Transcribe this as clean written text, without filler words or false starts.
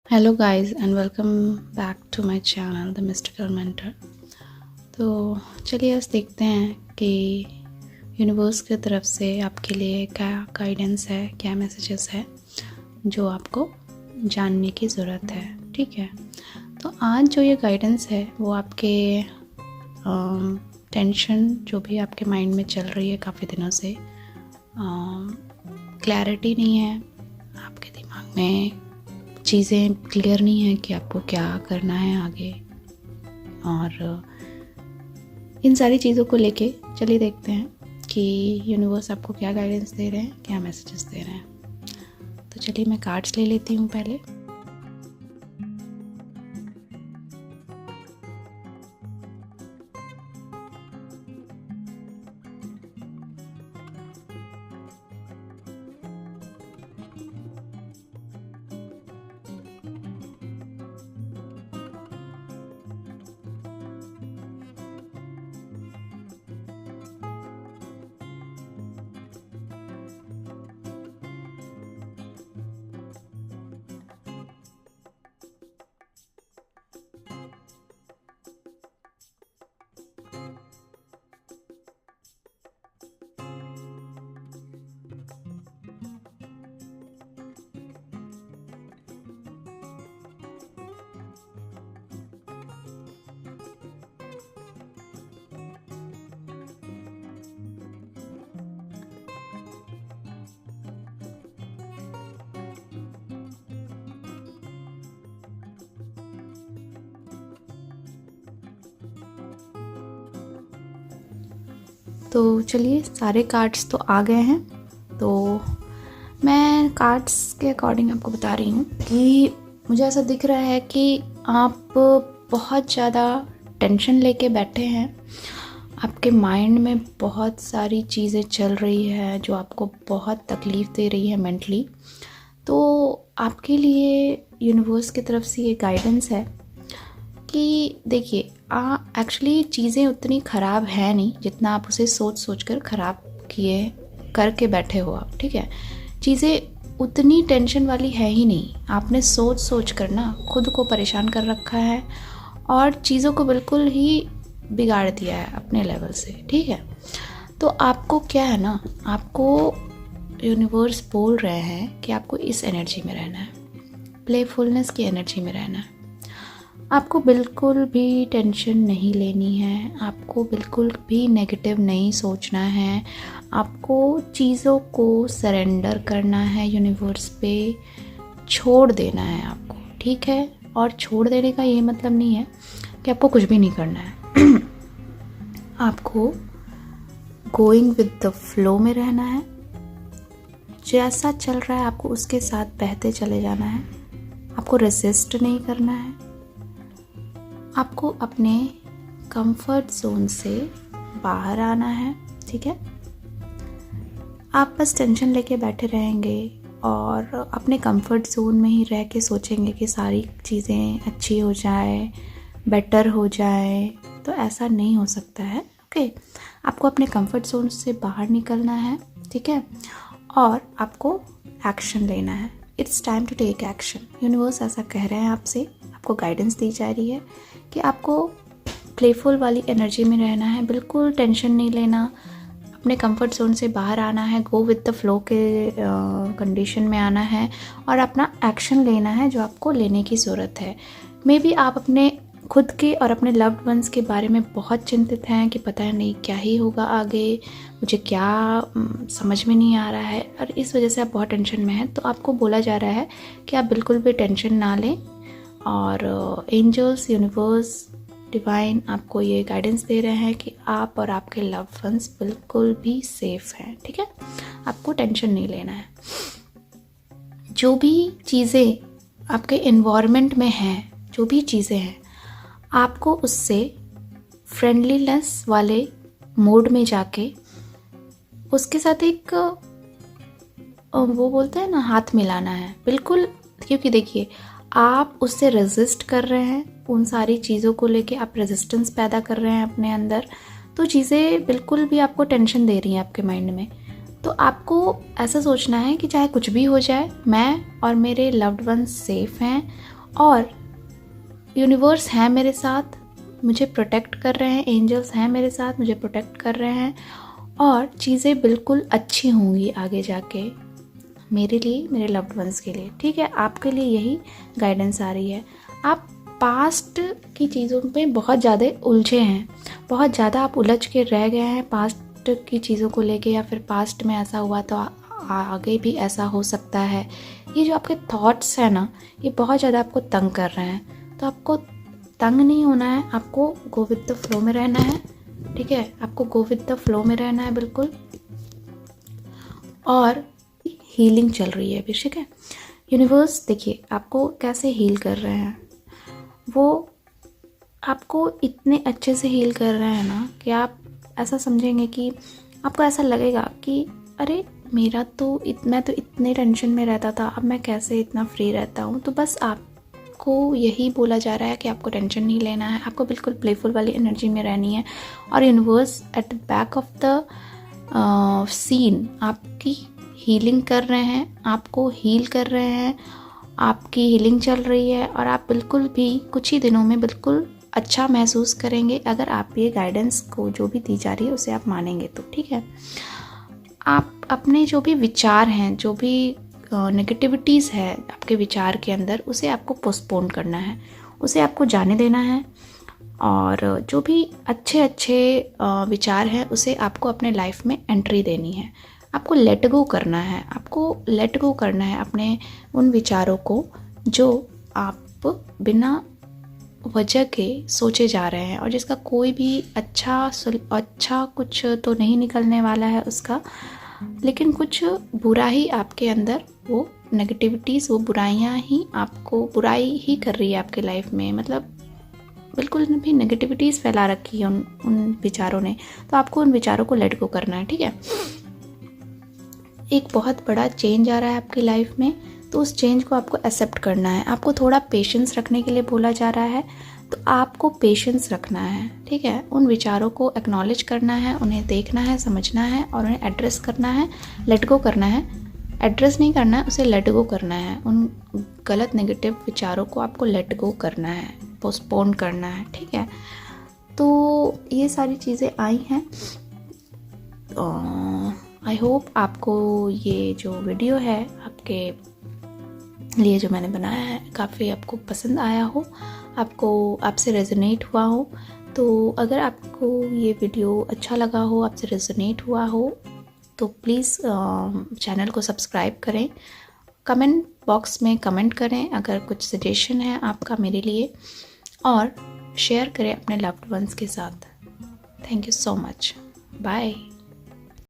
Hello guys and welcome back to my channel the mystical mentor. तो चलिए आज देखते हैं कि यूनिवर्स की तरफ से आपके लिए क्या गाइडेंस है, क्या मैसेजेस है जो आपको जानने की ज़रूरत है। ठीक है, तो आज जो ये गाइडेंस है वो आपके टेंशन जो भी आपके माइंड में चल रही है काफ़ी दिनों से, क्लैरिटी नहीं है, आपके दिमाग में चीज़ें क्लियर नहीं है कि आपको क्या करना है आगे, और इन सारी चीज़ों को लेके चलिए देखते हैं कि यूनिवर्स आपको क्या गाइडेंस दे रहे हैं, क्या मैसेजेस दे रहे हैं। तो चलिए मैं कार्ड्स ले लेती हूँ पहले। तो चलिए सारे कार्ड्स तो आ गए हैं, तो मैं कार्ड्स के अकॉर्डिंग आपको बता रही हूँ कि मुझे ऐसा दिख रहा है कि आप बहुत ज़्यादा टेंशन लेके बैठे हैं। आपके माइंड में बहुत सारी चीज़ें चल रही है जो आपको बहुत तकलीफ़ दे रही है मेंटली। तो आपके लिए यूनिवर्स की तरफ से ये गाइडेंस है कि देखिए, एक्चुअली चीज़ें उतनी ख़राब है नहीं जितना आप उसे सोच कर ख़राब किए करके बैठे हो आप। ठीक है, चीज़ें उतनी टेंशन वाली है ही नहीं। आपने सोच कर ना खुद को परेशान कर रखा है और चीज़ों को बिल्कुल ही बिगाड़ दिया है अपने लेवल से। ठीक है, तो आपको क्या है ना, आपको यूनिवर्स बोल रहे हैं कि आपको इस एनर्जी में रहना है, प्लेफुलनेस की एनर्जी में रहना है। आपको बिल्कुल भी टेंशन नहीं लेनी है, आपको बिल्कुल भी नेगेटिव नहीं सोचना है, आपको चीज़ों को सरेंडर करना है, यूनिवर्स पे छोड़ देना है आपको। ठीक है, और छोड़ देने का ये मतलब नहीं है कि आपको कुछ भी नहीं करना है। आपको गोइंग विद द फ्लो में रहना है, जैसा चल रहा है आपको उसके साथ बहते चले जाना है। आपको रेसिस्ट नहीं करना है, आपको अपने कंफर्ट जोन से बाहर आना है। ठीक है, आप बस टेंशन लेके बैठे रहेंगे और अपने कंफर्ट जोन में ही रह के सोचेंगे कि सारी चीज़ें अच्छी हो जाए, बेटर हो जाए, तो ऐसा नहीं हो सकता है। ओके, आपको अपने कंफर्ट जोन से बाहर निकलना है। ठीक है, और आपको एक्शन लेना है। It's time to take action. Universe ऐसा कह रहे हैं आपसे, आपको गाइडेंस दी जा रही है कि आपको प्लेफुल वाली एनर्जी में रहना है, बिल्कुल टेंशन नहीं लेना, अपने कंफर्ट जोन से बाहर आना है, गो विद द फ्लो के कंडीशन में आना है और अपना एक्शन लेना है जो आपको लेने की ज़रूरत है। मे बी आप अपने खुद के और अपने लव्ड वंस के बारे में बहुत चिंतित हैं कि पता नहीं क्या ही होगा आगे, मुझे क्या समझ में नहीं आ रहा है, और इस वजह से आप बहुत टेंशन में हैं। तो आपको बोला जा रहा है कि आप बिल्कुल भी टेंशन ना लें, और एंजल्स, यूनिवर्स, डिवाइन आपको ये गाइडेंस दे रहे हैं कि आप और आपके लव्ड वंस बिल्कुल भी सेफ हैं। ठीक है, आपको टेंशन नहीं लेना है। जो भी चीज़ें आपके एनवायरनमेंट में हैं, जो भी चीज़ें हैं, आपको उससे फ्रेंडलीनेस वाले मोड में जाके उसके साथ एक वो बोलते हैं ना, हाथ मिलाना है बिल्कुल। क्योंकि देखिए, आप उससे रेजिस्ट कर रहे हैं, उन सारी चीज़ों को लेके आप रेजिस्टेंस पैदा कर रहे हैं अपने अंदर, तो चीज़ें बिल्कुल भी आपको टेंशन दे रही हैं आपके माइंड में। तो आपको ऐसा सोचना है कि चाहे कुछ भी हो जाए, मैं और मेरे लव्ड वंस सेफ हैं और यूनिवर्स है मेरे साथ, मुझे प्रोटेक्ट कर रहे हैं, एंजल्स हैं मेरे साथ, मुझे प्रोटेक्ट कर रहे हैं और चीज़ें बिल्कुल अच्छी होंगी आगे जाके मेरे लिए, मेरे लव्ड वंस के लिए। ठीक है, आपके लिए यही गाइडेंस आ रही है। आप पास्ट की चीज़ों पे बहुत ज़्यादा उलझे हैं, बहुत ज़्यादा आप उलझ के रह गए हैं पास्ट की चीज़ों को लेके, या फिर पास्ट में ऐसा हुआ तो आगे भी ऐसा हो सकता है। ये जो आपके थॉट्स हैं ना, ये बहुत ज़्यादा आपको तंग कर रहे हैं। तो आपको तंग नहीं होना है, आपको गो विद द फ्लो में रहना है। ठीक है, आपको गो विद द फ्लो में रहना है बिल्कुल। और हीलिंग चल रही है अभी। ठीक है, यूनिवर्स देखिए आपको कैसे हील कर रहे हैं। वो आपको इतने अच्छे से हील कर रहे हैं ना कि आप ऐसा समझेंगे कि आपको ऐसा लगेगा कि अरे मैं तो इतने टेंशन में रहता था, अब मैं कैसे इतना फ्री रहता हूँ। तो बस आपको यही बोला जा रहा है कि आपको टेंशन नहीं लेना है, आपको बिल्कुल प्लेफुल वाली एनर्जी में रहनी है। और universe at the back of the scene आपकी हीलिंग कर रहे हैं, आपको हील कर रहे हैं, आपकी हीलिंग चल रही है और आप बिल्कुल भी कुछ ही दिनों में बिल्कुल अच्छा महसूस करेंगे अगर आप ये गाइडेंस को जो भी दी जा रही है उसे आप मानेंगे तो। ठीक है, आप अपने जो भी विचार हैं, जो भी नेगेटिविटीज़ है आपके विचार के अंदर, उसे आपको पोस्टपोन करना है, उसे आपको जाने देना है। और जो भी अच्छे विचार हैं उसे आपको अपने लाइफ में एंट्री देनी है। आपको लेट गो करना है, आपको लेट गो करना है अपने उन विचारों को जो आप बिना वजह के सोचे जा रहे हैं और जिसका कोई भी अच्छा कुछ तो नहीं निकलने वाला है उसका, लेकिन कुछ बुरा ही आपके अंदर, वो नेगेटिविटीज़, वो बुराइयां ही आपको बुराई ही कर रही है आपके लाइफ में। मतलब बिल्कुल भी नेगेटिविटीज़ फैला रखी है उन विचारों ने। तो आपको उन विचारों को लेट गो करना है। ठीक है, एक बहुत बड़ा चेंज आ रहा है आपकी लाइफ में, तो उस चेंज को आपको एक्सेप्ट करना है। आपको थोड़ा पेशेंस रखने के लिए बोला जा रहा है, तो आपको पेशेंस रखना है। ठीक है, उन विचारों को एक्नॉलेज करना है, उन्हें देखना है, समझना है और उन्हें एड्रेस करना है, लेट गो करना है। एड्रेस नहीं करना है, उसे लेट गो करना है। उन गलत नेगेटिव विचारों को आपको लेट गो करना है, पोस्टपोन करना है। ठीक है, तो ये सारी चीज़ें आई हैं। आई होप आपको ये जो वीडियो है आपके लिए जो मैंने बनाया है काफ़ी आपको पसंद आया हो, आपसे रेजोनेट हुआ हो। तो अगर आपको ये वीडियो अच्छा लगा हो, आपसे रेजोनेट हुआ हो, तो प्लीज़ चैनल को सब्सक्राइब करें, कमेंट बॉक्स में कमेंट करें अगर कुछ सजेशन है आपका मेरे लिए, और शेयर करें अपने लव्ड वंस के साथ। Thank you so much, bye.